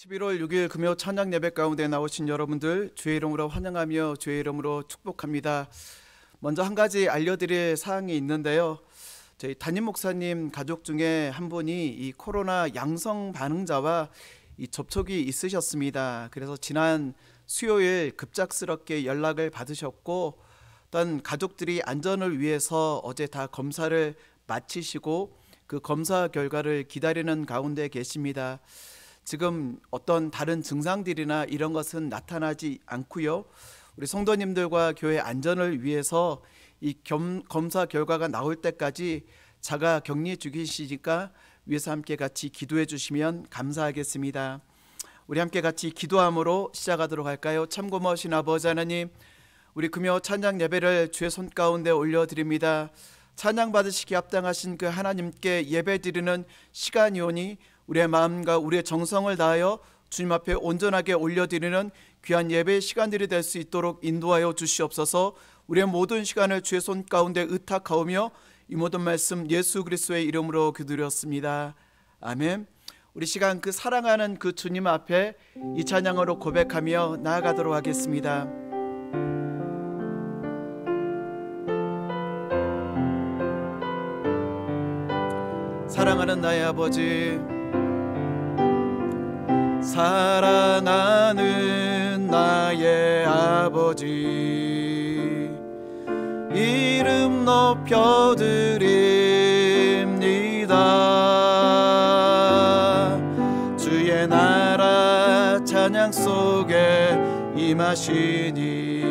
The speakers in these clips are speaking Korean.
11월 6일 금요 찬양 예배 가운데 나오신 여러분들 주의 이름으로 환영하며 주의 이름으로 축복합니다. 먼저 한 가지 알려드릴 사항이 있는데요. 저희 담임 목사님 가족 중에 한 분이 이 코로나 양성 반응자와 이 접촉이 있으셨습니다. 그래서 지난 수요일 급작스럽게 연락을 받으셨고, 또한 가족들이 안전을 위해서 어제 다 검사를 마치시고 그 검사 결과를 기다리는 가운데 계십니다. 지금 어떤 다른 증상들이나 이런 것은 나타나지 않고요. 우리 성도님들과 교회 안전을 위해서 이 검사 결과가 나올 때까지 자가 격리 중이시니까 위에서 함께 같이 기도해 주시면 감사하겠습니다. 우리 함께 같이 기도함으로 시작하도록 할까요? 참 고마우신 아버지 하나님, 우리 금요 찬양 예배를 주의 손 가운데 올려드립니다. 찬양 받으시기 합당하신 그 하나님께 예배드리는 시간이오니 우리의 마음과 우리의 정성을 다하여 주님 앞에 온전하게 올려드리는 귀한 예배의 시간들이 될 수 있도록 인도하여 주시옵소서. 우리의 모든 시간을 주의 손 가운데 의탁하오며 이 모든 말씀 예수 그리스도의 이름으로 기도드렸습니다. 아멘. 우리 시간 그 사랑하는 그 주님 앞에 이 찬양으로 고백하며 나아가도록 하겠습니다. 사랑하는 나의 아버지, 사랑하는 나의 아버지, 이름 높여드립니다. 주의 나라 찬양 속에 임하시니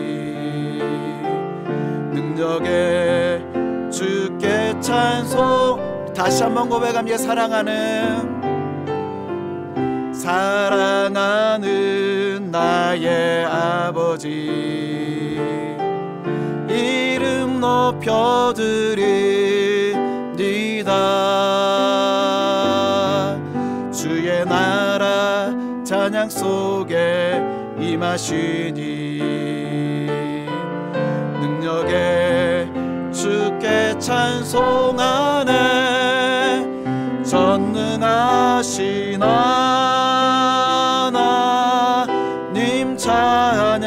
능력에 주께 찬송. 다시 한번 고백합니다. 사랑하는 나의 아버지, 이름 높여드립니다. 주의 나라 찬양 속에 임하시니 능력에 주께 찬송하네. 전능하신 하나님 찬양,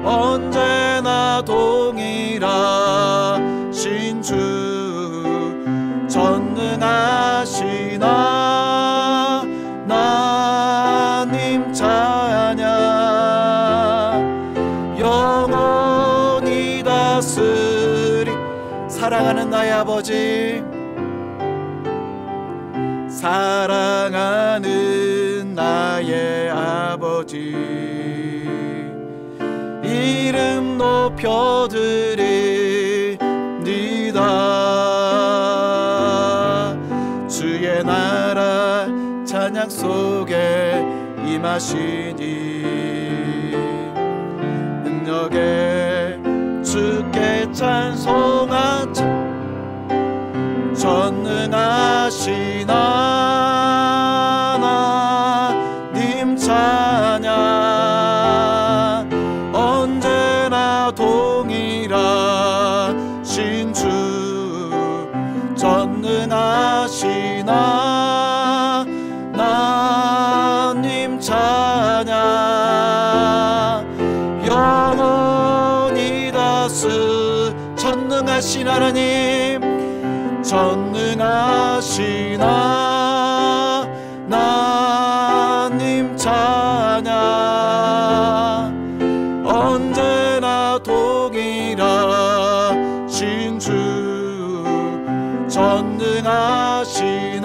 언제나 동일하신 주. 전능하신 하나님 찬양, 영원히 다스리. 사랑하는 나의 아버지, 사랑하는 나의 아버지, 이름 높여드립니다. 주의 나라 찬양 속에 임하시니 능력에 주께 찬송하자. 전능하신 하나님 찬양, 언제나 동일하신 주. 전능하신 하나님 찬양, 영원히 다스. 전능하신 하나님, 전능하신 하나님 찬양, 언제나 동일하신 주. 전능하신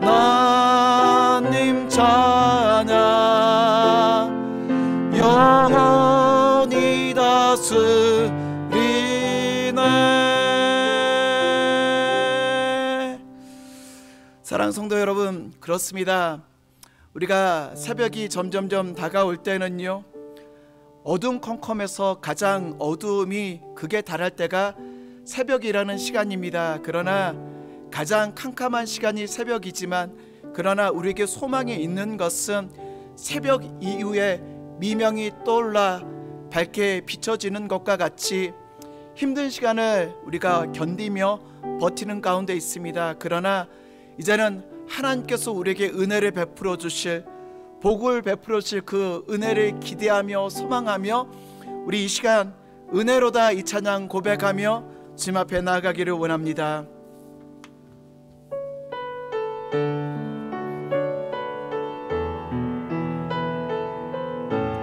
하나님 찬양, 영원히 다스리네. 사랑하는 성도 여러분, 그렇습니다. 우리가 새벽이 점점점 다가올 때는요, 어둠컴컴해서 가장 어두움이 극에 달할 때가 새벽이라는 시간입니다. 그러나 가장 캄캄한 시간이 새벽이지만, 그러나 우리에게 소망이 있는 것은 새벽 이후에 미명이 떠올라 밝게 비춰지는 것과 같이 힘든 시간을 우리가 견디며 버티는 가운데 있습니다. 그러나 이제는 하나님께서 우리에게 은혜를 베풀어 주실, 복을 베풀어 주실 그 은혜를 기대하며 소망하며 우리 이 시간 은혜로다 이 찬양 고백하며 주님 앞에 나아가기를 원합니다.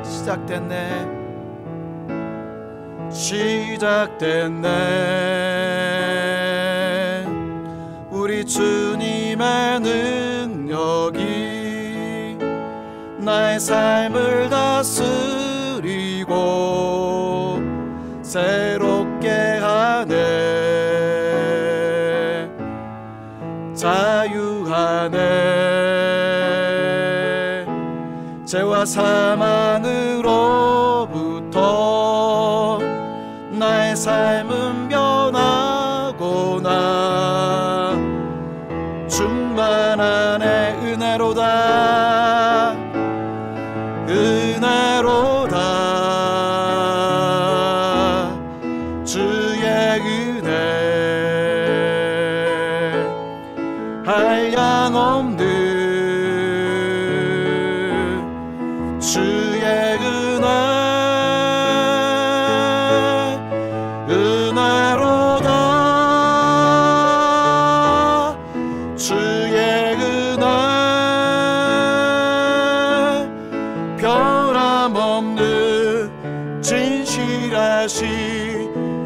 시작됐네, 시작됐네. 우리 주님의 능력이 나의 삶을 다스리고 새롭게 하네, 자유하네. 죄와 사망으로부터 나의 삶은 변하고나 충만하네. 은혜로다, 은혜로다. 주의 은혜 한량없는 주의 은혜, 은혜로다. 주의 은혜 변함없는 진실하신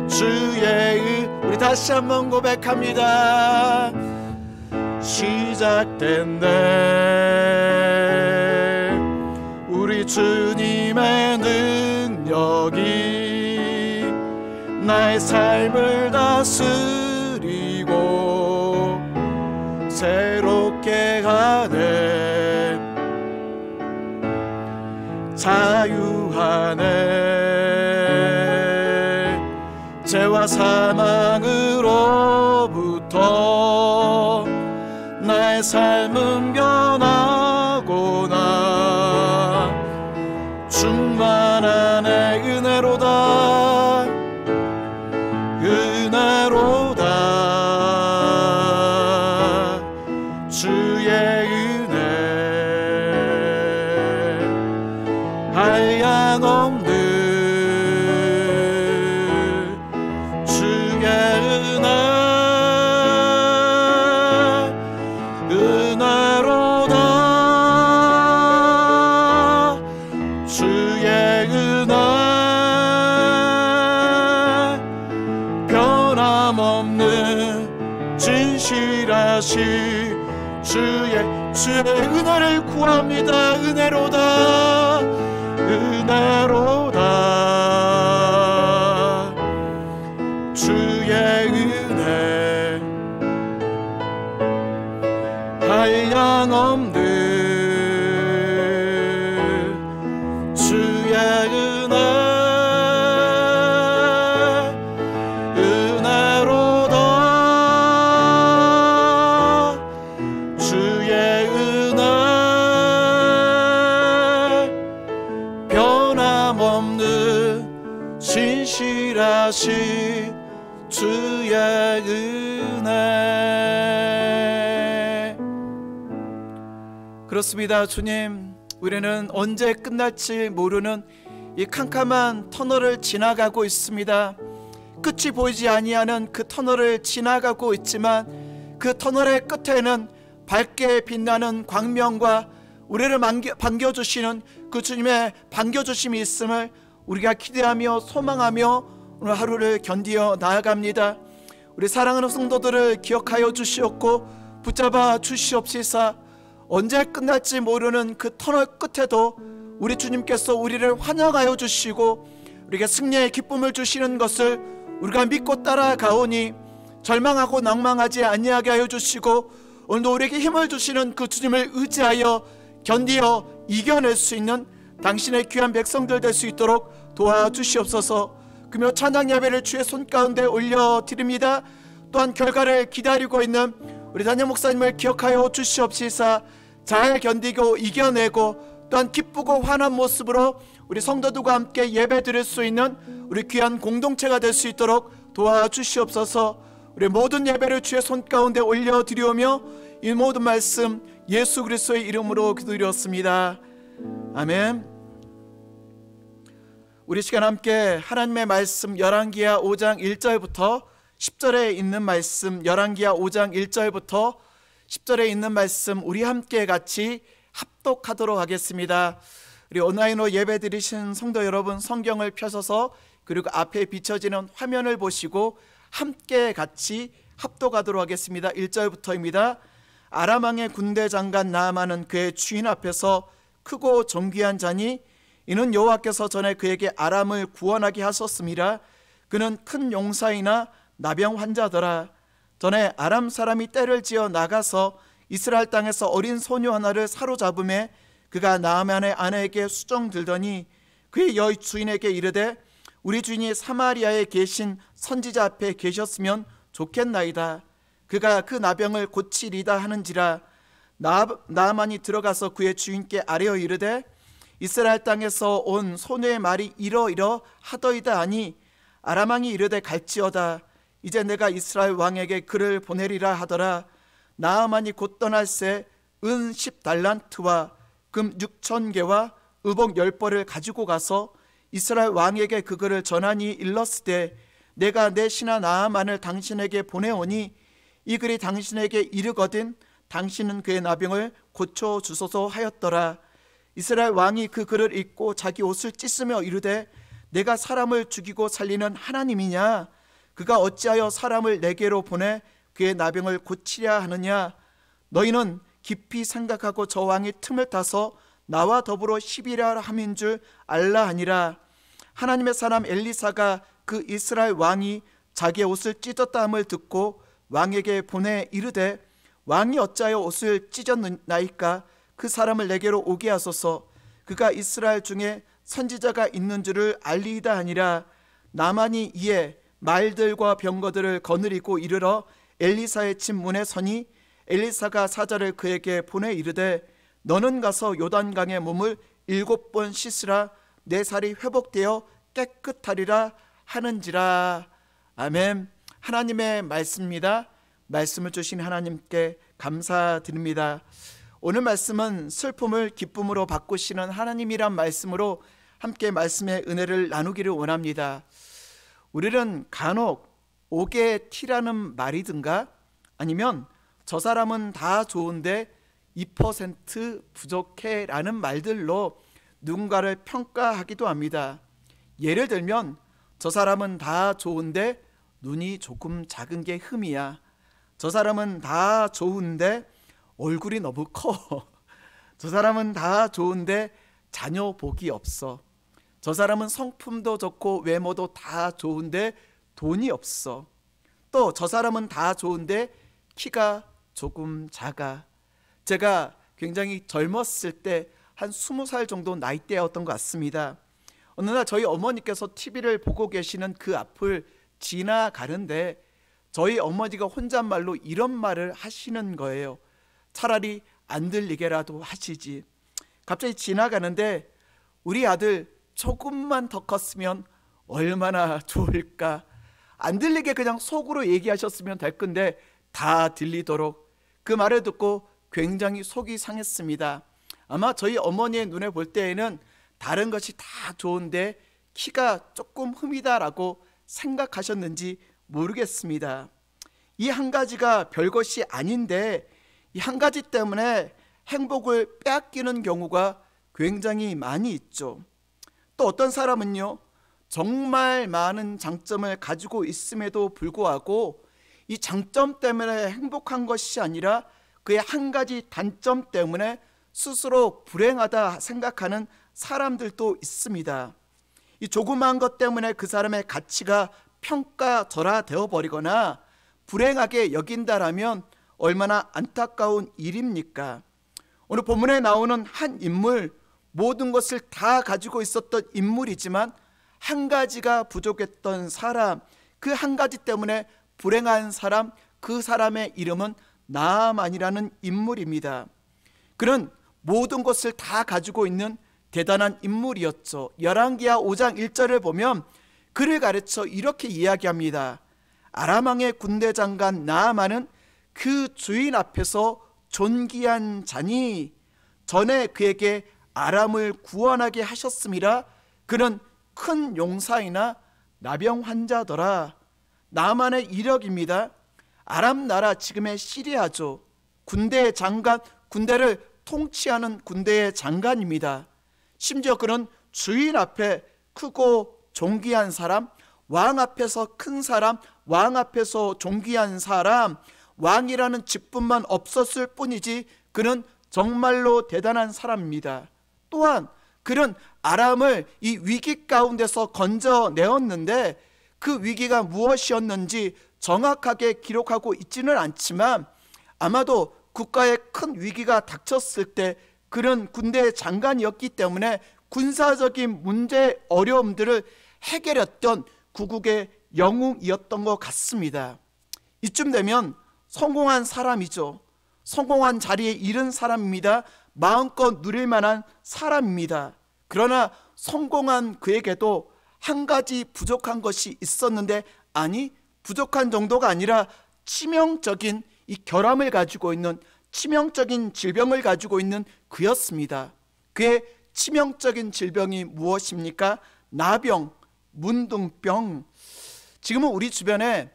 주의 은. 우리 다시 한번 고백합니다. 시작됐네. 우리 주님의 능력이 나의 삶을 다스리고 새롭게 하네, 자유하네. 죄와 사망으로부터 나의 삶은 변하고나 충만하네. 은혜로다, 은혜로다. 주의 은혜 한량없는 주의 은혜, 은혜로다. 주의 은혜 변함없는 진실하신 주의 은혜를 구합니다. 은혜로다, 은혜로다. 주의 은혜 한량없는 주의 은혜, 은혜로다. 주의 은혜 변함없는 진실하신 주의 은혜. 그렇습니다. 주님, 우리는 언제 끝날지 모르는 이 캄캄한 터널을 지나가고 있습니다. 끝이 보이지 아니하는 그 터널을 지나가고 있지만 그 터널의 끝에는 밝게 빛나는 광명과 우리를 반겨주시는 그 주님의 반겨주심이 있음을 우리가 기대하며 소망하며 오늘 하루를 견디어 나아갑니다. 우리 사랑하는 성도들을 기억하여 주시옵고 붙잡아 주시옵시사. 언제 끝날지 모르는 그 터널 끝에도 우리 주님께서 우리를 환영하여 주시고 우리에게 승리의 기쁨을 주시는 것을 우리가 믿고 따라가오니 절망하고 낭망하지 아니하게 하여 주시고 오늘도 우리에게 힘을 주시는 그 주님을 의지하여 견디어 이겨낼 수 있는 당신의 귀한 백성들 될 수 있도록 도와주시옵소서. 그며 찬양 예배를 주의 손가운데 올려드립니다. 또한 결과를 기다리고 있는 우리 담임 목사님을 기억하여 주시옵시사. 잘 견디고 이겨내고 또한 기쁘고 환한 모습으로 우리 성도들과 함께 예배 드릴 수 있는 우리 귀한 공동체가 될 수 있도록 도와주시옵소서. 우리 모든 예배를 주의 손가운데 올려드리오며 이 모든 말씀 예수 그리스도의 이름으로 기도드렸습니다. 아멘. 우리 시간 함께 하나님의 말씀 열왕기하 5장 1절부터 10절에 있는 말씀, 열왕기하 5장 1절부터 10절에 있는 말씀 우리 함께 같이 합독하도록 하겠습니다. 우리 온라인으로 예배 드리신 성도 여러분, 성경을 펴셔서 그리고 앞에 비춰지는 화면을 보시고 함께 같이 합독하도록 하겠습니다. 1절부터입니다. 아람 왕의 군대 장관 나아만은 그의 주인 앞에서 크고 존귀한 자니 이는 여호와께서 전에 그에게 아람을 구원하게 하셨음이라. 그는 큰 용사이나 나병 환자더라. 전에 아람 사람이 떼를 지어 나가서 이스라엘 땅에서 어린 소녀 하나를 사로잡음에 그가 나아만의 아내에게 수정 들더니 그의 여 주인에게 이르되 우리 주인이 사마리아에 계신 선지자 앞에 계셨으면 좋겠나이다. 그가 그 나병을 고치리다 하는지라. 나아만이 들어가서 그의 주인께 아뢰어 이르되 이스라엘 땅에서 온 소녀의 말이 이러이러 하더이다 하니 아람 왕이 이르되 갈지어다. 이제 내가 이스라엘 왕에게 그를 보내리라 하더라. 나아만이 곧 떠날새 은 10달란트와 금 6,000개와 의복 10벌을 가지고 가서 이스라엘 왕에게 그 글을 전하니 일렀으되 내가 내 신하 나아만을 당신에게 보내오니 이 글이 당신에게 이르거든 당신은 그의 나병을 고쳐주소서 하였더라. 이스라엘 왕이 그 글을 읽고 자기 옷을 찢으며 이르되 내가 사람을 죽이고 살리는 하나님이냐? 그가 어찌하여 사람을 내게로 보내 그의 나병을 고치려 하느냐? 너희는 깊이 생각하고 저 왕이 틈을 타서 나와 더불어 시비라 함인 줄 알라 하니라. 하나님의 사람 엘리사가 그 이스라엘 왕이 자기의 옷을 찢었다 함을 듣고 왕에게 보내 이르되 왕이 어찌하여 옷을 찢었나이까? 그 사람을 내게로 오게 하소서. 그가 이스라엘 중에 선지자가 있는 줄을 알리이다 하니라. 나만이 이에 말들과 병거들을 거느리고 이르러 엘리사의 집 문에 서니 엘리사가 사자를 그에게 보내 이르되 너는 가서 요단강에 몸을 7번 씻으라. 내 살이 회복되어 깨끗하리라 하는지라. 아멘. 하나님의 말씀입니다. 말씀을 주신 하나님께 감사드립니다. 오늘 말씀은 슬픔을 기쁨으로 바꾸시는 하나님이란 말씀으로 함께 말씀의 은혜를 나누기를 원합니다. 우리는 간혹 옥의 티라는 말이든가 아니면 저 사람은 다 좋은데 2% 부족해 라는 말들로 누군가를 평가하기도 합니다. 예를 들면 저 사람은 다 좋은데 눈이 조금 작은 게 흠이야. 저 사람은 다 좋은데 얼굴이 너무 커. 저 사람은 다 좋은데 자녀 복이 없어. 저 사람은 성품도 좋고 외모도 다 좋은데 돈이 없어. 또 저 사람은 다 좋은데 키가 조금 작아. 제가 굉장히 젊었을 때 한 20살 정도 나이대였던 것 같습니다. 어느 날 저희 어머니께서 TV를 보고 계시는 그 앞을 지나가는데 저희 어머니가 혼잣말로 이런 말을 하시는 거예요. 차라리 안 들리게라도 하시지. 갑자기 지나가는데 우리 아들 조금만 더 컸으면 얼마나 좋을까. 안 들리게 그냥 속으로 얘기하셨으면 될 건데 다 들리도록. 그 말을 듣고 굉장히 속이 상했습니다. 아마 저희 어머니의 눈에 볼 때에는 다른 것이 다 좋은데 키가 조금 흠이다라고 생각하셨는지 모르겠습니다. 이 한 가지가 별것이 아닌데 이 한 가지 때문에 행복을 빼앗기는 경우가 굉장히 많이 있죠. 또 어떤 사람은요, 정말 많은 장점을 가지고 있음에도 불구하고 이 장점 때문에 행복한 것이 아니라 그의 한 가지 단점 때문에 스스로 불행하다 생각하는 사람들도 있습니다. 이 조그마한 것 때문에 그 사람의 가치가 평가절하되어 버리거나 불행하게 여긴다라면 얼마나 안타까운 일입니까? 오늘 본문에 나오는 한 인물, 모든 것을 다 가지고 있었던 인물이지만 한 가지가 부족했던 사람, 그 한 가지 때문에 불행한 사람, 그 사람의 이름은 나아만이라는 인물입니다. 그는 모든 것을 다 가지고 있는 대단한 인물이었죠. 열왕기하 5장 1절을 보면 그를 가르쳐 이렇게 이야기합니다. 아람 왕의 군대 장관 나아만은 그 주인 앞에서 존귀한 자니 전에 그에게 아람을 구원하게 하셨음이라. 그는 큰 용사이나 나병 환자더라. 나만의 이력입니다. 아람 나라, 지금의 시리아죠. 군대의 장관, 군대를 통치하는 군대의 장관입니다. 심지어 그는 주인 앞에 크고 존귀한 사람, 왕 앞에서 큰 사람, 왕 앞에서 존귀한 사람, 왕이라는 직분만 없었을 뿐이지 그는 정말로 대단한 사람입니다. 또한 그는 아람을 이 위기 가운데서 건져내었는데 그 위기가 무엇이었는지 정확하게 기록하고 있지는 않지만 아마도 국가에 큰 위기가 닥쳤을 때 그는 군대 장관이었기 때문에 군사적인 문제 어려움들을 해결했던 구국의 영웅이었던 것 같습니다. 이쯤 되면 성공한 사람이죠. 성공한 자리에 이른 사람입니다. 마음껏 누릴 만한 사람입니다. 그러나 성공한 그에게도 한 가지 부족한 것이 있었는데, 아니 부족한 정도가 아니라 치명적인 이 결함을 가지고 있는, 치명적인 질병을 가지고 있는 그였습니다. 그의 치명적인 질병이 무엇입니까? 나병, 문둥병. 지금은 우리 주변에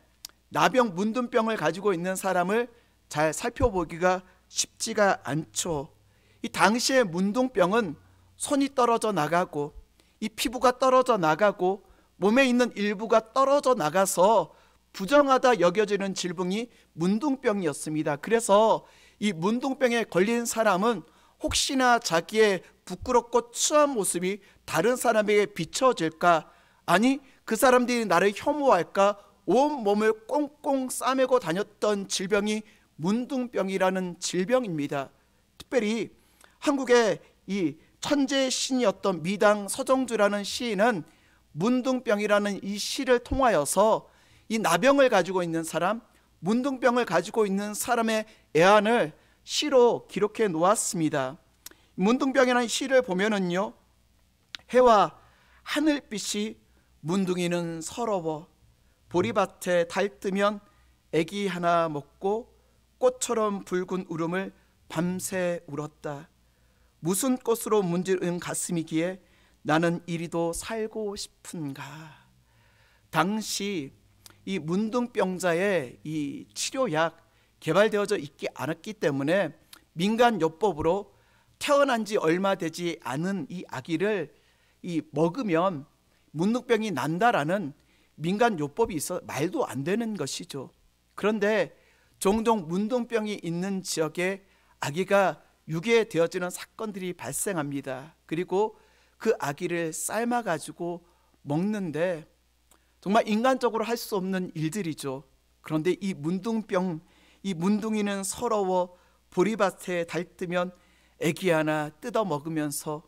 나병, 문둥병을 가지고 있는 사람을 잘 살펴보기가 쉽지가 않죠. 이 당시의 문둥병은 손이 떨어져 나가고 이 피부가 떨어져 나가고 몸에 있는 일부가 떨어져 나가서 부정하다 여겨지는 질병이 문둥병이었습니다. 그래서 이 문둥병에 걸린 사람은 혹시나 자기의 부끄럽고 추한 모습이 다른 사람에게 비춰질까, 아니 그 사람들이 나를 혐오할까 온 몸을 꽁꽁 싸매고 다녔던 질병이 문둥병이라는 질병입니다. 특별히 한국의 이 천재의 신이었던 미당 서정주라는 시인은 문둥병이라는 이 시를 통하여서 이 나병을 가지고 있는 사람, 문둥병을 가지고 있는 사람의 애환을 시로 기록해 놓았습니다. 문둥병이라는 시를 보면은요, 해와 하늘빛이 문둥이는 서러워 보리밭에 달 뜨면 애기 하나 먹고 꽃처럼 붉은 울음을 밤새 울었다. 무슨 꽃으로 문지른 가슴이기에 나는 이리도 살고 싶은가. 당시 이 문둥병자의 이 치료약 개발되어져 있지 않았기 때문에 민간요법으로 태어난 지 얼마 되지 않은 이 아기를 먹으면 문둥병이 난다라는 민간요법이 있어 말도 안 되는 것이죠. 그런데 종종 문둥병이 있는 지역에 아기가 유괴되어지는 사건들이 발생합니다. 그리고 그 아기를 삶아가지고 먹는데 정말 인간적으로 할 수 없는 일들이죠. 그런데 이 문둥병, 이 문둥이는 서러워 보리밭에 달뜨면 애기 하나 뜯어 먹으면서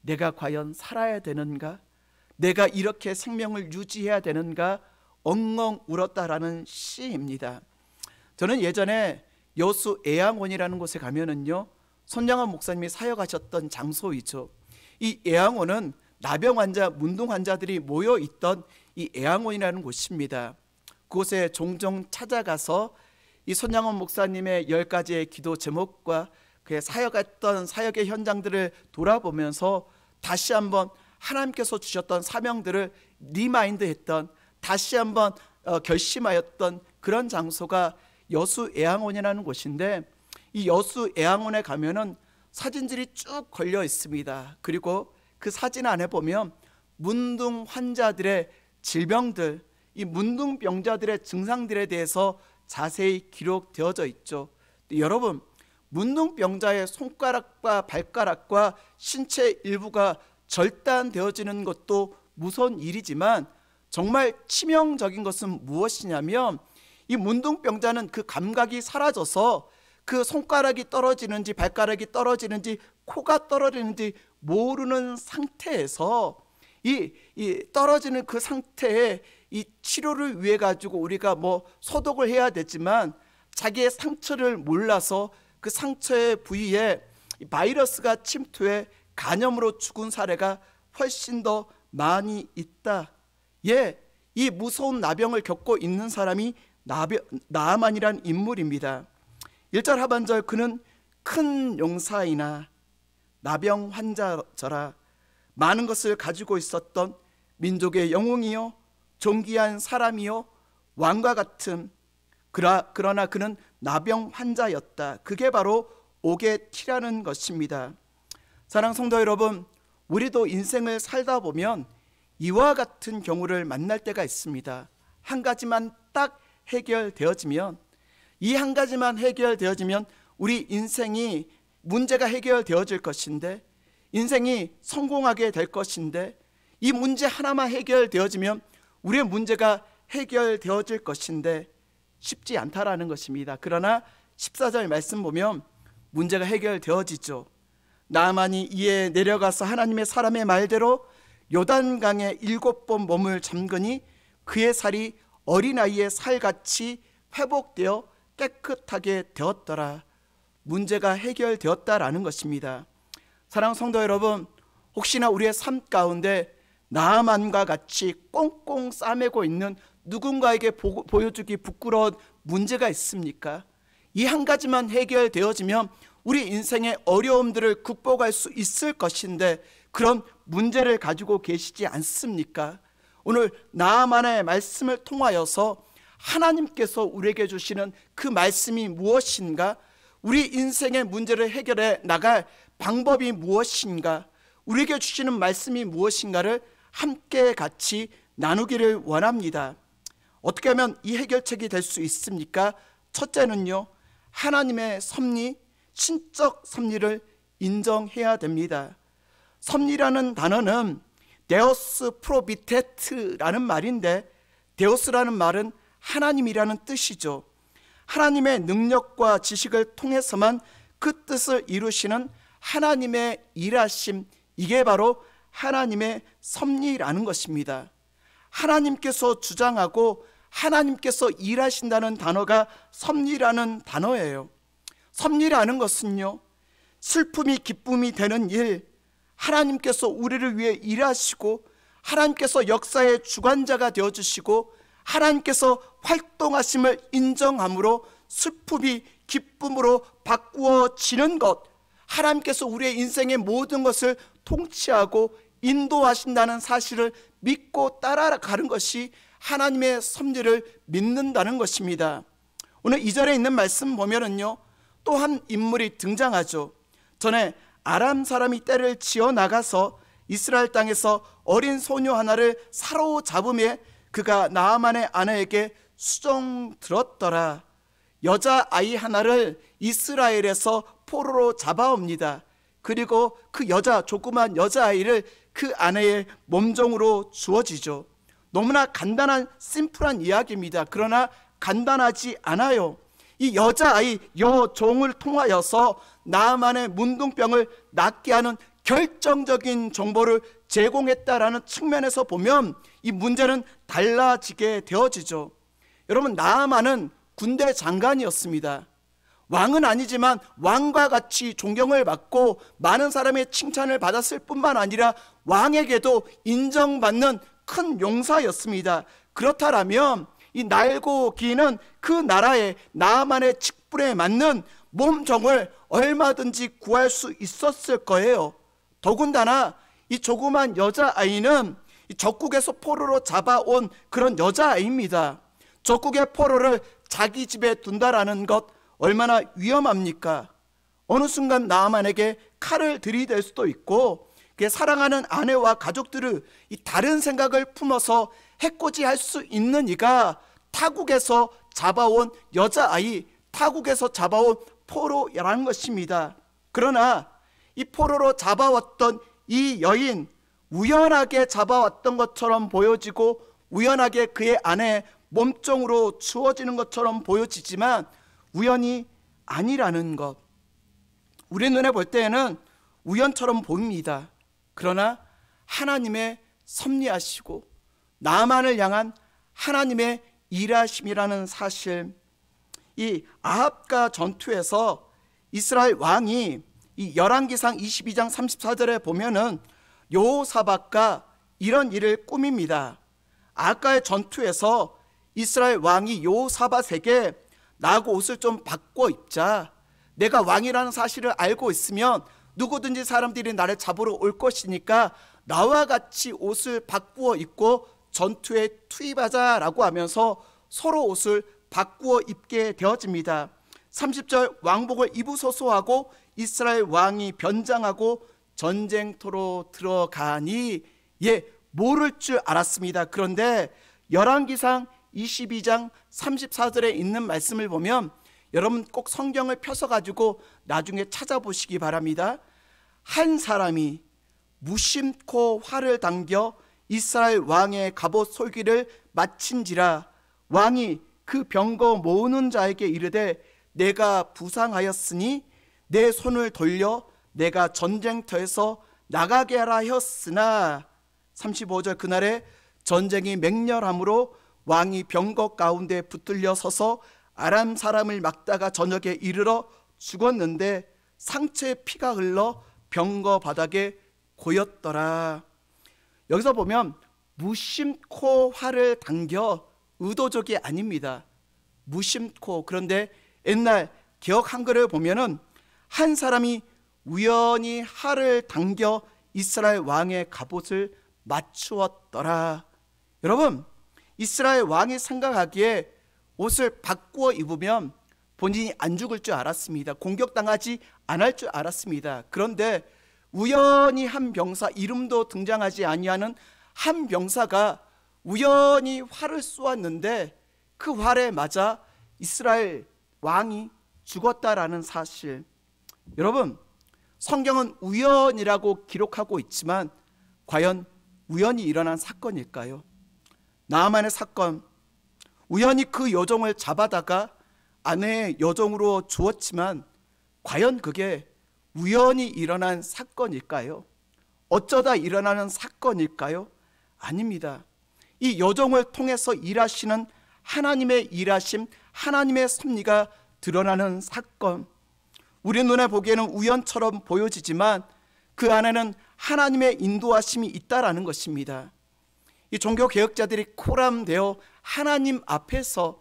내가 과연 살아야 되는가? 내가 이렇게 생명을 유지해야 되는가? 엉엉 울었다라는 시입니다. 저는 예전에 여수 애양원이라는 곳에 가면은요, 손양원 목사님이 사역하셨던 장소이죠. 이 애양원은 나병 환자, 문둥 환자들이 모여 있던 이 애양원이라는 곳입니다. 그곳에 종종 찾아가서 이 손양원 목사님의 10가지의 기도 제목과 그의 사역했던 사역의 현장들을 돌아보면서 다시 한번 하나님께서 주셨던 사명들을 리마인드했던, 다시 한번 결심하였던 그런 장소가 여수 애양원이라는 곳인데, 이 여수 애양원에 가면은 사진들이 쭉 걸려 있습니다. 그리고 그 사진 안에 보면 문둥 환자들의 질병들, 이 문둥병자들의 증상들에 대해서 자세히 기록되어져 있죠. 여러분, 문둥병자의 손가락과 발가락과 신체 일부가 절단되어지는 것도 무서운 일이지만 정말 치명적인 것은 무엇이냐면, 이 문둥병자는 그 감각이 사라져서 그 손가락이 떨어지는지 발가락이 떨어지는지 코가 떨어지는지 모르는 상태에서 이 떨어지는 그 상태에 이 치료를 위해 가지고 우리가 뭐 소독을 해야 되지만 자기의 상처를 몰라서 그 상처의 부위에 바이러스가 침투해 간염으로 죽은 사례가 훨씬 더 많이 있다. 예, 이 무서운 나병을 겪고 있는 사람이 나아만이란 인물입니다. 1절 하반절 그는 큰 용사이나 나병 환자더라. 많은 것을 가지고 있었던 민족의 영웅이요 존귀한 사람이요 왕과 같은 그러나 그는 나병 환자였다. 그게 바로 오게티라는 것입니다. 사랑하는 성도 여러분, 우리도 인생을 살다 보면 이와 같은 경우를 만날 때가 있습니다. 한 가지만 딱 해결되어지면, 이 한 가지만 해결되어지면 우리 인생이 문제가 해결되어질 것인데, 인생이 성공하게 될 것인데, 이 문제 하나만 해결되어지면 우리의 문제가 해결되어질 것인데 쉽지 않다라는 것입니다. 그러나 14절 말씀 보면 문제가 해결되어지죠. 나아만이 이에 내려가서 하나님의 사람의 말대로 요단강에 7번 몸을 잠그니 그의 살이 어린아이의 살같이 회복되어 깨끗하게 되었더라. 문제가 해결되었다라는 것입니다. 사랑하는 성도 여러분, 혹시나 우리의 삶 가운데 나아만과 같이 꽁꽁 싸매고 있는 누군가에게 보여주기 부끄러운 문제가 있습니까? 이 한 가지만 해결되어지면 우리 인생의 어려움들을 극복할 수 있을 것인데 그런 문제를 가지고 계시지 않습니까? 오늘 나아만의 말씀을 통하여서 하나님께서 우리에게 주시는 그 말씀이 무엇인가? 우리 인생의 문제를 해결해 나갈 방법이 무엇인가? 우리에게 주시는 말씀이 무엇인가를 함께 같이 나누기를 원합니다. 어떻게 하면 이 해결책이 될 수 있습니까? 첫째는요, 하나님의 섭리, 신적 섭리를 인정해야 됩니다. 섭리라는 단어는 데오스 프로비테트라는 말인데, 데오스라는 말은 하나님이라는 뜻이죠. 하나님의 능력과 지식을 통해서만 그 뜻을 이루시는 하나님의 일하심, 이게 바로 하나님의 섭리라는 것입니다. 하나님께서 주장하고 하나님께서 일하신다는 단어가 섭리라는 단어예요. 섭리라는 것은요, 슬픔이 기쁨이 되는 일, 하나님께서 우리를 위해 일하시고 하나님께서 역사의 주관자가 되어주시고 하나님께서 활동하심을 인정함으로 슬픔이 기쁨으로 바꾸어지는 것, 하나님께서 우리의 인생의 모든 것을 통치하고 인도하신다는 사실을 믿고 따라가는 것이 하나님의 섭리를 믿는다는 것입니다. 오늘 2절에 있는 말씀 보면은요, 또 한 인물이 등장하죠. 전에 아람 사람이 떼를 지어 나가서 이스라엘 땅에서 어린 소녀 하나를 사로잡음에 그가 나아만의 아내에게 수종 들었더라. 여자아이 하나를 이스라엘에서 포로로 잡아옵니다. 그리고 그 조그만 여자아이를 그 아내의 몸종으로 주어지죠. 너무나 간단한 심플한 이야기입니다. 그러나 간단하지 않아요. 이 여자아이, 여종을 통하여서 나아만의 문둥병을 낫게 하는 결정적인 정보를 제공했다라는 측면에서 보면 이 문제는 달라지게 되어지죠. 여러분, 나아만은 군대 장관이었습니다. 왕은 아니지만 왕과 같이 존경을 받고 많은 사람의 칭찬을 받았을 뿐만 아니라 왕에게도 인정받는 큰 용사였습니다. 그렇다면 이 날고 기는 그 나라의 나아만의 직분에 맞는 몸종을 얼마든지 구할 수 있었을 거예요. 더군다나 이 조그만 여자아이는 적국에서 포로로 잡아온 그런 여자아이입니다. 적국의 포로를 자기 집에 둔다라는 것 얼마나 위험합니까? 어느 순간 나아만에게 칼을 들이댈 수도 있고, 사랑하는 아내와 가족들을 이 다른 생각을 품어서 해코지할 수 있는 이가 타국에서 잡아온 여자아이, 타국에서 잡아온 포로라는 것입니다. 그러나 이 포로로 잡아왔던 이 여인, 우연하게 잡아왔던 것처럼 보여지고 우연하게 그의 아내의 몸종으로 주어지는 것처럼 보여지지만 우연이 아니라는 것, 우리 눈에 볼 때에는 우연처럼 보입니다. 그러나 하나님의 섭리하시고 나아만을 향한 하나님의 일하심이라는 사실, 이 아합과 전투에서 이스라엘 왕이 이 열왕기상 22장 34절에 보면은 여호사밧과 이런 일을 꾸밉니다. 아합과의 전투에서 이스라엘 왕이 여호사밧에게 나하고 옷을 좀 바꿔 입자. 내가 왕이라는 사실을 알고 있으면 누구든지 사람들이 나를 잡으러 올 것이니까 나와 같이 옷을 바꾸어 입고 전투에 투입하자라고 하면서 서로 옷을 바꾸어 입게 되어집니다. 30절 왕복을 입으소서 하고 이스라엘 왕이 변장하고 전쟁터로 들어가니 모를 줄 알았습니다. 그런데 열왕기상 22장 34절에 있는 말씀을 보면 여러분 꼭 성경을 펴서 가지고 나중에 찾아보시기 바랍니다. 한 사람이 무심코 활을 당겨 이스라엘 왕의 갑옷 솔기를 마친지라 왕이 그 병거 모으는 자에게 이르되 내가 부상하였으니 내 손을 돌려 내가 전쟁터에서 나가게 하라 하였으나 35절 그날에 전쟁이 맹렬함으로 왕이 병거 가운데 붙들려 서서 아람 사람을 막다가 저녁에 이르러 죽었는데 상체에 피가 흘러 병거 바닥에 고였더라. 여기서 보면 무심코 활을 당겨 의도적이 아닙니다. 무심코. 그런데 옛날 개역 한글을 보면은 한 사람이 우연히 활을 당겨 이스라엘 왕의 갑옷을 맞추었더라. 여러분, 이스라엘 왕이 생각하기에 옷을 바꾸어 입으면 본인이 안 죽을 줄 알았습니다. 공격당하지 않을 줄 알았습니다. 그런데 우연히 한 병사, 이름도 등장하지 아니하는 한 병사가 우연히 활을 쏘았는데 그 활에 맞아 이스라엘 왕이 죽었다라는 사실. 여러분, 성경은 우연이라고 기록하고 있지만 과연 우연히 일어난 사건일까요? 나아만의 사건, 우연히 그 여종을 잡아다가 아내의 여종으로 주었지만 과연 그게 우연히 일어난 사건일까요? 어쩌다 일어나는 사건일까요? 아닙니다. 이 여종을 통해서 일하시는 하나님의 일하심, 하나님의 섭리가 드러나는 사건. 우리 눈에 보기에는 우연처럼 보여지지만 그 안에는 하나님의 인도하심이 있다라는 것입니다. 이 종교개혁자들이 코람되어 하나님 앞에서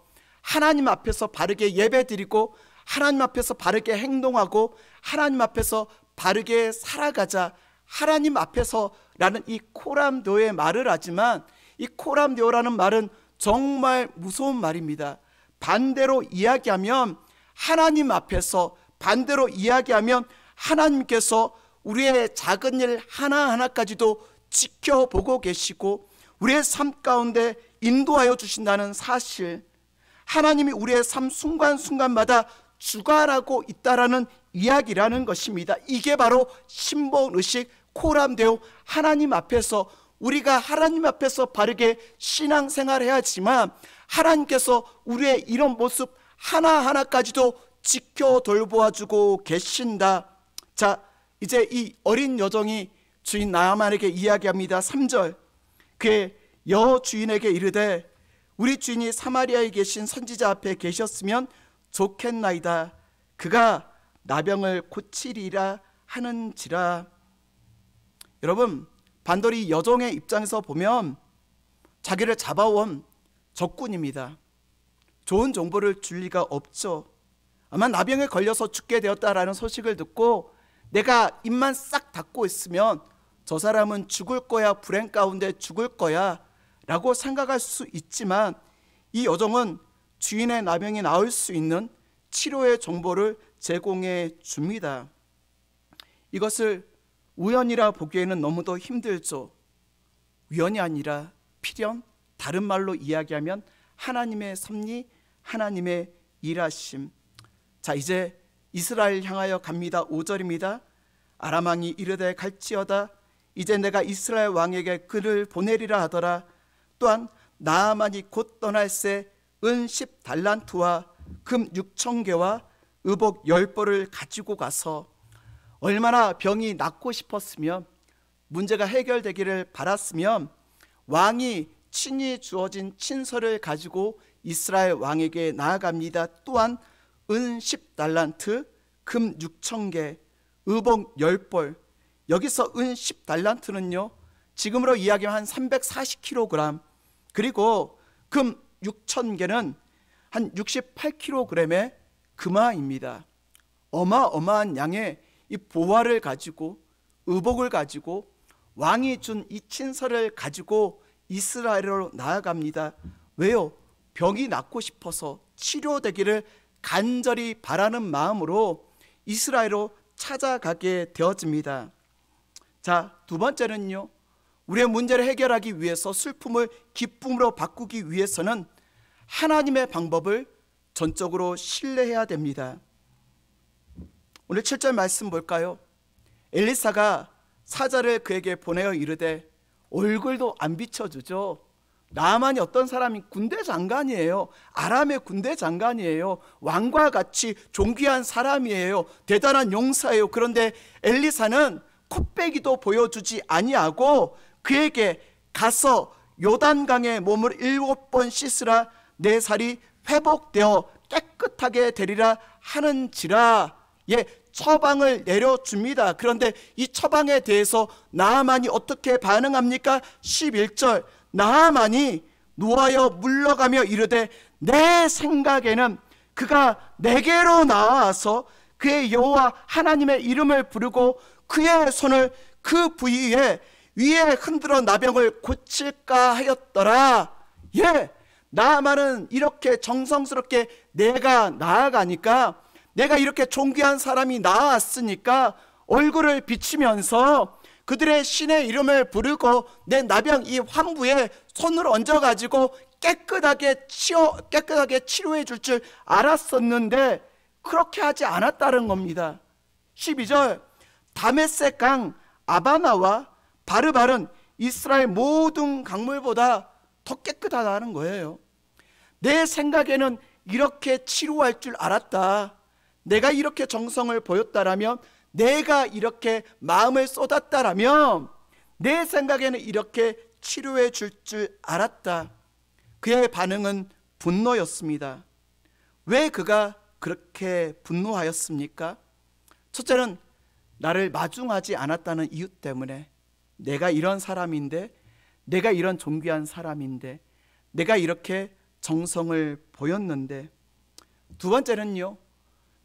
바르게 예배드리고 하나님 앞에서 바르게 행동하고 하나님 앞에서 바르게 살아가자, 하나님 앞에서라는 이 코람도의 말을 하지만 이 코람도라는 말은 정말 무서운 말입니다. 반대로 이야기하면 하나님 앞에서, 반대로 이야기하면 하나님께서 우리의 작은 일 하나하나까지도 지켜보고 계시고 우리의 삶 가운데 인도하여 주신다는 사실, 하나님이 우리의 삶 순간순간마다 주관하고 있다라는 이야기라는 것입니다. 이게 바로 신봉의식 코람데오, 하나님 앞에서, 우리가 하나님 앞에서 바르게 신앙생활을 해야지만 하나님께서 우리의 이런 모습 하나하나까지도 지켜 돌보아주고 계신다. 자, 이제 이 어린 여종이 주인 나아만에게 이야기합니다. 3절, 그의 여주인에게 이르되 우리 주인이 사마리아에 계신 선지자 앞에 계셨으면 좋겠나이다. 그가 나병을 고치리라 하는지라. 여러분, 반대로 여종의 입장에서 보면 자기를 잡아온 적군입니다. 좋은 정보를 줄 리가 없죠. 아마 나병에 걸려서 죽게 되었다라는 소식을 듣고 내가 입만 싹 닫고 있으면 저 사람은 죽을 거야, 불행 가운데 죽을 거야 라고 생각할 수 있지만 이 여종은 주인의 나병이 나을 수 있는 치료의 정보를 제공해 줍니다. 이것을 우연이라 보기에는 너무도 힘들죠. 우연이 아니라 필연, 다른 말로 이야기하면 하나님의 섭리, 하나님의 일하심. 자, 이제 이스라엘 향하여 갑니다. 5절입니다. 아람 왕이 이르되 갈지어다. 이제 내가 이스라엘 왕에게 그를 보내리라 하더라. 또한 나아만이 곧 떠날새 은 10달란트와 금 6,000개와 의복 10벌을 가지고 가서, 얼마나 병이 낫고 싶었으면, 문제가 해결되기를 바랐으면 왕이 친히 주어진 친서를 가지고 이스라엘 왕에게 나아갑니다. 또한 은 10달란트, 금 6,000개, 의복 10벌. 여기서 은 10달란트는요, 지금으로 이야기하면 한 340kg, 그리고 금 6,000개는 한 68kg의 금화입니다. 어마어마한 양의 이 보화를 가지고, 의복을 가지고, 왕이 준 이 친서를 가지고 이스라엘로 나아갑니다. 왜요? 병이 낫고 싶어서 치료되기를 간절히 바라는 마음으로 이스라엘로 찾아가게 되어집니다. 자, 두 번째는요, 우리의 문제를 해결하기 위해서 슬픔을 기쁨으로 바꾸기 위해서는 하나님의 방법을 전적으로 신뢰해야 됩니다. 오늘 7절 말씀 볼까요? 엘리사가 사자를 그에게 보내어 이르되, 얼굴도 안 비춰주죠. 나아만이 어떤 사람이 군대 장관이에요. 아람의 군대 장관이에요. 왕과 같이 존귀한 사람이에요. 대단한 용사예요. 그런데 엘리사는 코빼기도 보여주지 아니하고 그에게 가서 요단강에 몸을 7번 씻으라, 내 살이 회복되어 깨끗하게 되리라 하는지라, 처방을 내려줍니다. 그런데 이 처방에 대해서 나아만이 어떻게 반응합니까? 11절, 나아만이 누워여 물러가며 이르되, 내 생각에는 그가 내게로 나와서 그의 여호와 하나님의 이름을 부르고 그의 손을 그 부위에 위에 흔들어 나병을 고칠까 하였더라. 나아만은 이렇게 정성스럽게 내가 나아가니까, 내가 이렇게 존귀한 사람이 나왔으니까 얼굴을 비치면서 그들의 신의 이름을 부르고 내 나병 이 환부에 손을 얹어가지고 깨끗하게 치료해 줄 줄 알았었는데 그렇게 하지 않았다는 겁니다. 12절, 다메섹 강 아바나와 바르발은 이스라엘 모든 강물보다 더 깨끗하다는 거예요. 내 생각에는 이렇게 치료할 줄 알았다. 내가 이렇게 정성을 보였다라면, 내가 이렇게 마음을 쏟았다라면 내 생각에는 이렇게 치료해 줄 줄 알았다. 그의 반응은 분노였습니다. 왜 그가 그렇게 분노하였습니까? 첫째는 나를 마중하지 않았다는 이유 때문에. 내가 이런 사람인데, 내가 이런 존귀한 사람인데, 내가 이렇게 정성을 보였는데. 두 번째는요,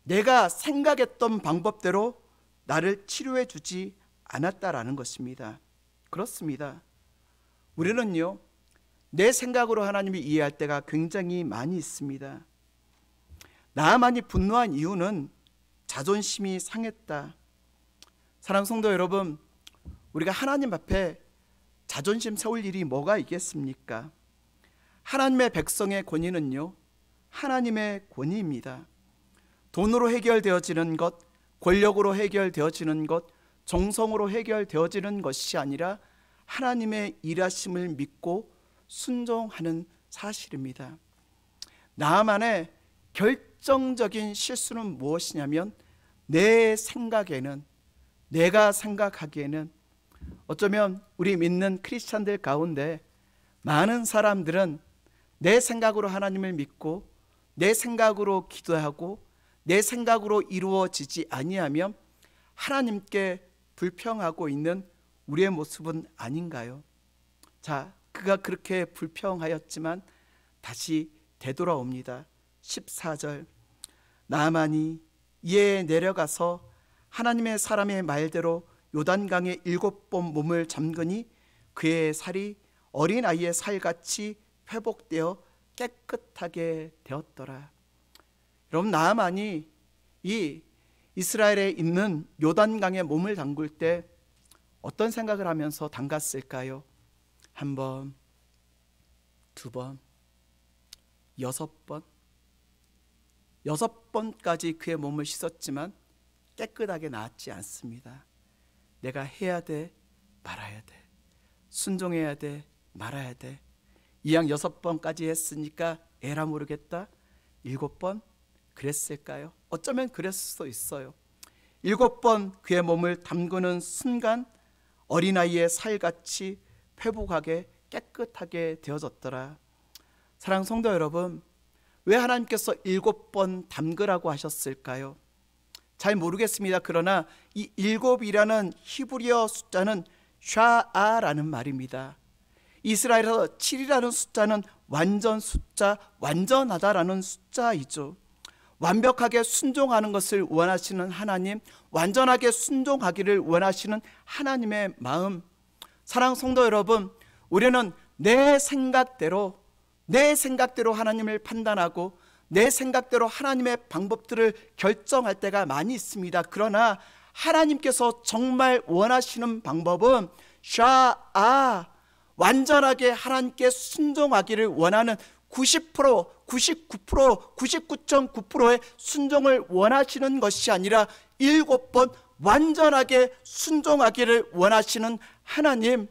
내가 생각했던 방법대로 나를 치료해 주지 않았다라는 것입니다. 그렇습니다. 우리는요, 내 생각으로 하나님을 이해할 때가 굉장히 많이 있습니다. 나아만이 분노한 이유는 자존심이 상했다. 사랑하는 성도 여러분, 우리가 하나님 앞에 자존심 세울 일이 뭐가 있겠습니까? 하나님의 백성의 권위는요, 하나님의 권위입니다. 돈으로 해결되어지는 것, 권력으로 해결되어지는 것, 정성으로 해결되어지는 것이 아니라 하나님의 일하심을 믿고 순종하는 사실입니다. 나아만의 결정적인 실수는 무엇이냐면, 내 생각에는, 내가 생각하기에는, 어쩌면 우리 믿는 크리스찬들 가운데 많은 사람들은 내 생각으로 하나님을 믿고 내 생각으로 기도하고 내 생각으로 이루어지지 아니하면 하나님께 불평하고 있는 우리의 모습은 아닌가요? 자, 그가 그렇게 불평하였지만 다시 되돌아옵니다. 14절, 나아만이 이에 내려가서 하나님의 사람의 말대로 요단강에 7번 몸을 잠그니 그의 살이 어린아이의 살같이 회복되어 깨끗하게 되었더라. 여러분, 나아만이 이 이스라엘에 있는 요단강에 몸을 담글 때 어떤 생각을 하면서 담갔을까요? 한 번, 두 번, 6번, 6번까지 그의 몸을 씻었지만 깨끗하게 나았지 않습니다. 내가 해야 돼, 말아야 돼. 순종해야 돼, 말아야 돼. 이왕 6번까지 했으니까 에라 모르겠다. 7번 그랬을까요? 어쩌면 그랬을 수도 있어요. 7번 그의 몸을 담그는 순간 어린아이의 살같이 회복하게 깨끗하게 되어졌더라. 사랑하는 성도 여러분, 왜 하나님께서 7번 담그라고 하셨을까요? 잘 모르겠습니다. 그러나 이 7이라는 히브리어 숫자는 샤아라는 말입니다. 이스라엘에서 7이라는 숫자는 완전 숫자, 완전하다라는 숫자이죠. 완벽하게 순종하는 것을 원하시는 하나님, 완전하게 순종하기를 원하시는 하나님의 마음. 사랑 성도 여러분, 우리는 내 생각대로 하나님을 판단하고 내 생각대로 하나님의 방법들을 결정할 때가 많이 있습니다. 그러나 하나님께서 정말 원하시는 방법은 완전하게 하나님께 순종하기를 원하는 90%, 99%, 99.9%의 순종을 원하시는 것이 아니라 7번 완전하게 순종하기를 원하시는 하나님.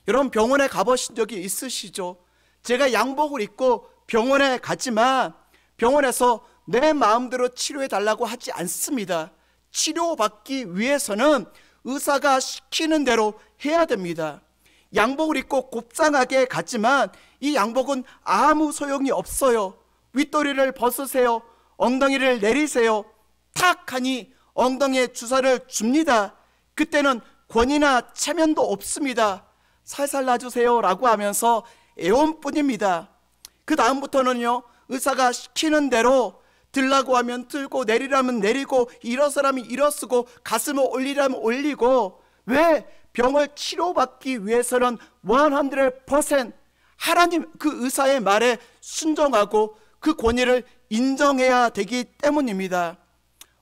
여러분, 병원에 가보신 적이 있으시죠? 제가 양복을 입고 병원에 가지만 병원에서 내 마음대로 치료해 달라고 하지 않습니다. 치료받기 위해서는 의사가 시키는 대로 해야 됩니다. 양복을 입고 곱상하게 가지만 이 양복은 아무 소용이 없어요. 윗도리를 벗으세요. 엉덩이를 내리세요. 탁 하니 엉덩이에 주사를 줍니다. 그때는 권위나 체면도 없습니다. 살살 놔주세요 라고 하면서 애원뿐입니다. 그 다음부터는요, 의사가 시키는 대로 들라고 하면 들고 내리라면 내리고 일어서라면 일어서고 가슴을 올리라면 올리고. 왜? 병을 치료받기 위해서는 100% 하나님 그 의사의 말에 순종하고 그 권위를 인정해야 되기 때문입니다.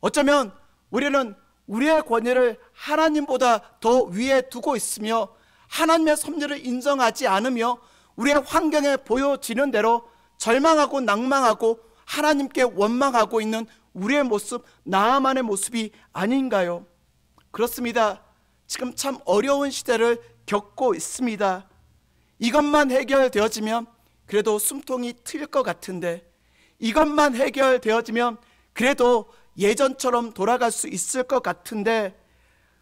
어쩌면 우리는 우리의 권위를 하나님보다 더 위에 두고 있으며 하나님의 섭리를 인정하지 않으며 우리의 환경에 보여지는 대로 절망하고 낭망하고 하나님께 원망하고 있는 우리의 모습, 나만의 모습이 아닌가요? 그렇습니다. 지금 참 어려운 시대를 겪고 있습니다. 이것만 해결되어지면 그래도 숨통이 트일 것 같은데, 이것만 해결되어지면 그래도 예전처럼 돌아갈 수 있을 것 같은데,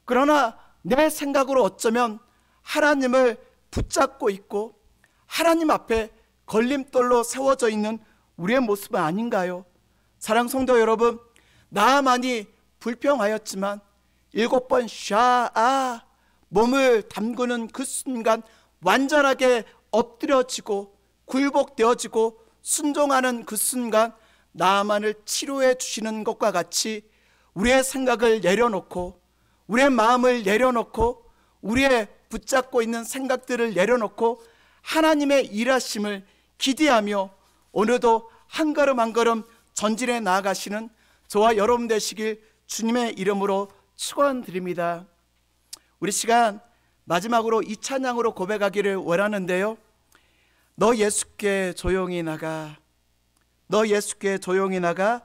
그러나 내 생각으로 어쩌면 하나님을 붙잡고 있고 하나님 앞에 걸림돌로 세워져 있는 우리의 모습은 아닌가요? 사랑 성도 여러분, 나만이 불평하였지만 7번 몸을 담그는 그 순간 완전하게 엎드려지고 굴복되어지고 순종하는 그 순간 나만을 치료해 주시는 것과 같이 우리의 생각을 내려놓고 우리의 마음을 내려놓고 우리의 붙잡고 있는 생각들을 내려놓고 하나님의 일하심을 기대하며 오늘도 한 걸음 한 걸음 전진해 나아가시는 저와 여러분 되시길 주님의 이름으로 축원드립니다. 우리 시간 마지막으로 이 찬양으로 고백하기를 원하는데요. 너 예수께 조용히 나가, 너 예수께 조용히 나가,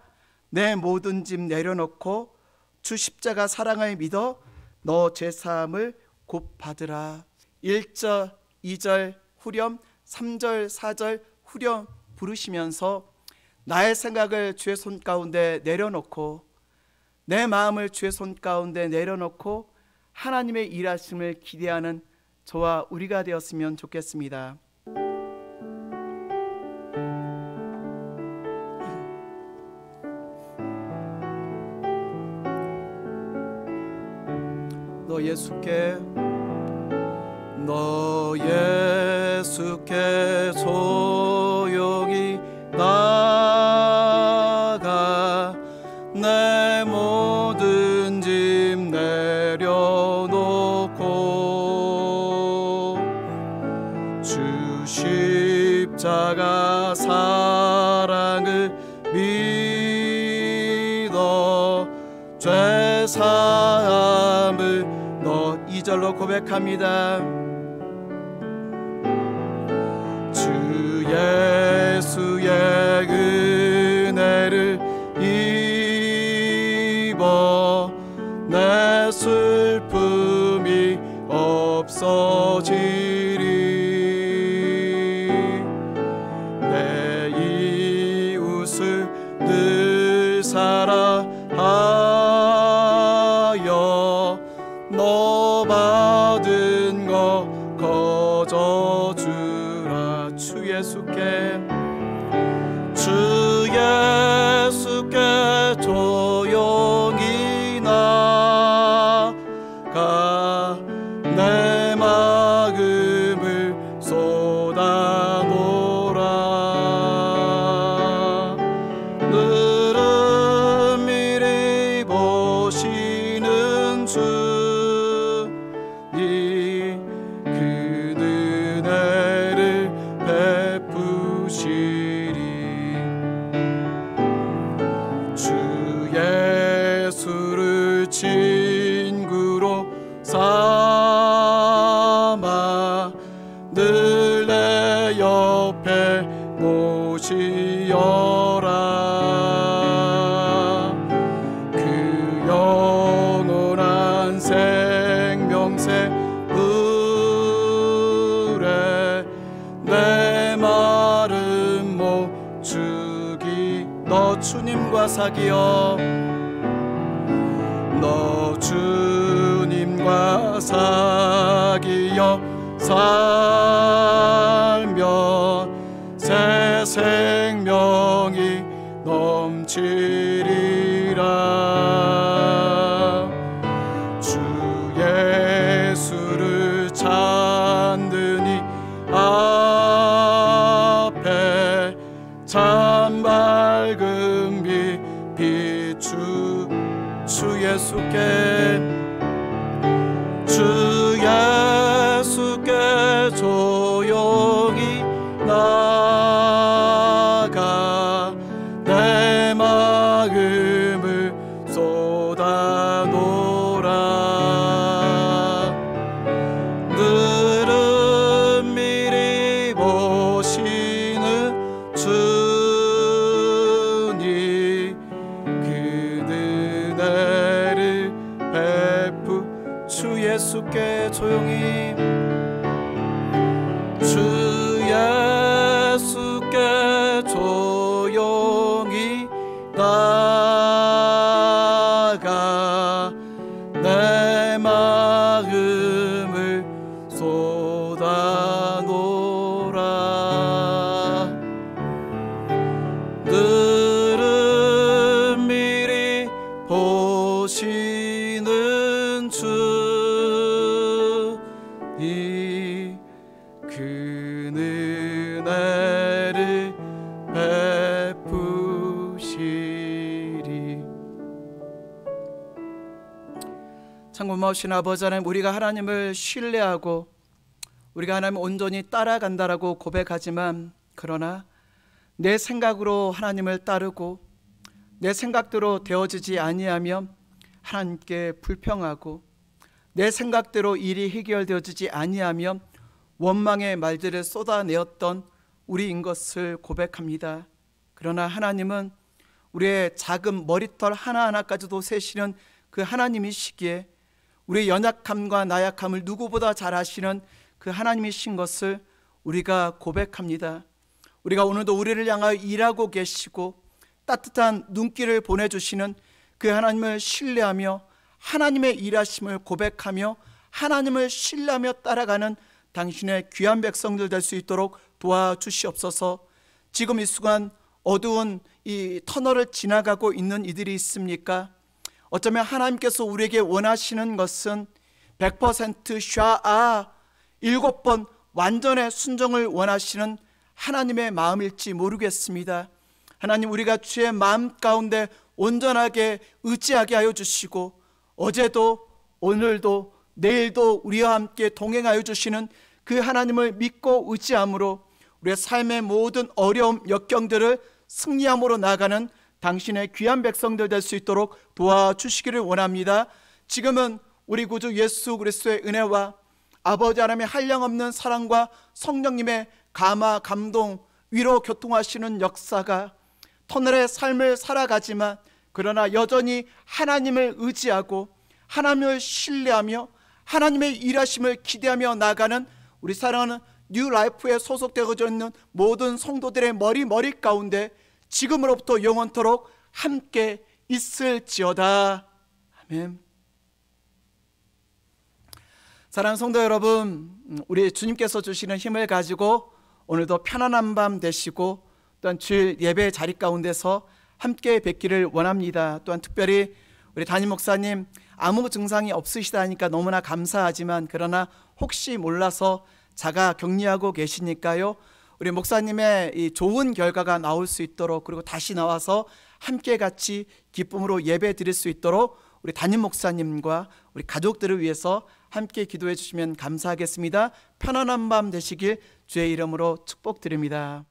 내 모든 짐 내려놓고 주 십자가 사랑을 믿어 너 죄사함을 곧 받으라. 1절, 2절 후렴, 3절, 4절 후렴 부르시면서 나의 생각을 주의 손 가운데 내려놓고 내 마음을 주의 손 가운데 내려놓고 하나님의 일하심을 기대하는 저와 우리가 되었으면 좋겠습니다. 너 예수께 조용히 나가 내 모든 짐 내려놓고 주 십자가 사랑을 믿어 죄사함을 너 2절로 고백합니다. 주 예수의 은혜를 입어 내 슬픔이 없어지리. 내 이웃을 늘 사랑하여 너 받은 거 거저주라. 주 예수께 조용히 나가 내 마음을 쏟아주라. 삼아 늘 내 옆에 모시어라. 그 영원한 생명새 물에 내 마른 목 죽이. 너 주님과 사귀어, 너 주님과 사귀어 살면 새 생명이 넘치리라. 주 예수를 찾느니 앞에 참 밝은 빛 비추. 주 예수께 조용히 나가 내 마음을 쏟아놓으라. 늘은 미리 보시는 주니 그 은혜를 베푸. 주 예수께 조용히, 주 예수께 조용히 나가 내 마음을 쏟아놓으라. 늘은 미리 보시는 주니 그 은혜를 베푸시리. 참 고마우신 아버지 하나님, 우리가 하나님을 신뢰하고 우리가 하나님을 온전히 따라간다라고 고백하지만, 그러나 내 생각으로 하나님을 따르고 내 생각대로 되어지지 아니하며 하나님께 불평하고 내 생각대로 일이 해결되어지지 아니하며 원망의 말들을 쏟아내었던 우리인 것을 고백합니다. 그러나 하나님은 우리의 작은 머리털 하나하나까지도 세시는 그 하나님이시기에 우리의 연약함과 나약함을 누구보다 잘 아시는 그 하나님이신 것을 우리가 고백합니다. 우리가 오늘도 우리를 향하여 일하고 계시고 따뜻한 눈길을 보내주시는 그 하나님을 신뢰하며 하나님의 일하심을 고백하며 하나님을 신뢰하며 따라가는 당신의 귀한 백성들 될 수 있도록 도와주시옵소서. 지금 이 순간 어두운 이 터널을 지나가고 있는 이들이 있습니까? 어쩌면 하나님께서 우리에게 원하시는 것은 100% 샤아 7번 완전의 순종을 원하시는 하나님의 마음일지 모르겠습니다. 하나님, 우리가 주의 마음 가운데 온전하게 의지하게 하여 주시고 어제도 오늘도 내일도 우리와 함께 동행하여 주시는 그 하나님을 믿고 의지함으로 우리의 삶의 모든 어려움 역경들을 승리함으로 나아가는 당신의 귀한 백성들 될 수 있도록 도와주시기를 원합니다. 지금은 우리 구주 예수 그리스도의 은혜와 아버지 하나님의 한량없는 사랑과 성령님의 감화, 감동, 위로 교통하시는 역사가 터널의 삶을 살아가지만 그러나 여전히 하나님을 의지하고 하나님을 신뢰하며 하나님의 일하심을 기대하며 나가는 우리 사랑하는 뉴라이프에 소속되어져 있는 모든 성도들의 머리 가운데 지금으로부터 영원토록 함께 있을지어다. 아멘. 사랑하는 성도 여러분, 우리 주님께서 주시는 힘을 가지고 오늘도 편안한 밤 되시고 또한 주일 예배 자리 가운데서 함께 뵙기를 원합니다. 또한 특별히 우리 담임 목사님 아무 증상이 없으시다니까 너무나 감사하지만 그러나 혹시 몰라서 자가 격리하고 계시니까요, 우리 목사님의 이 좋은 결과가 나올 수 있도록 그리고 다시 나와서 함께 같이 기쁨으로 예배 드릴 수 있도록 우리 담임 목사님과 우리 가족들을 위해서 함께 기도해 주시면 감사하겠습니다. 편안한 밤 되시길 주의 이름으로 축복드립니다.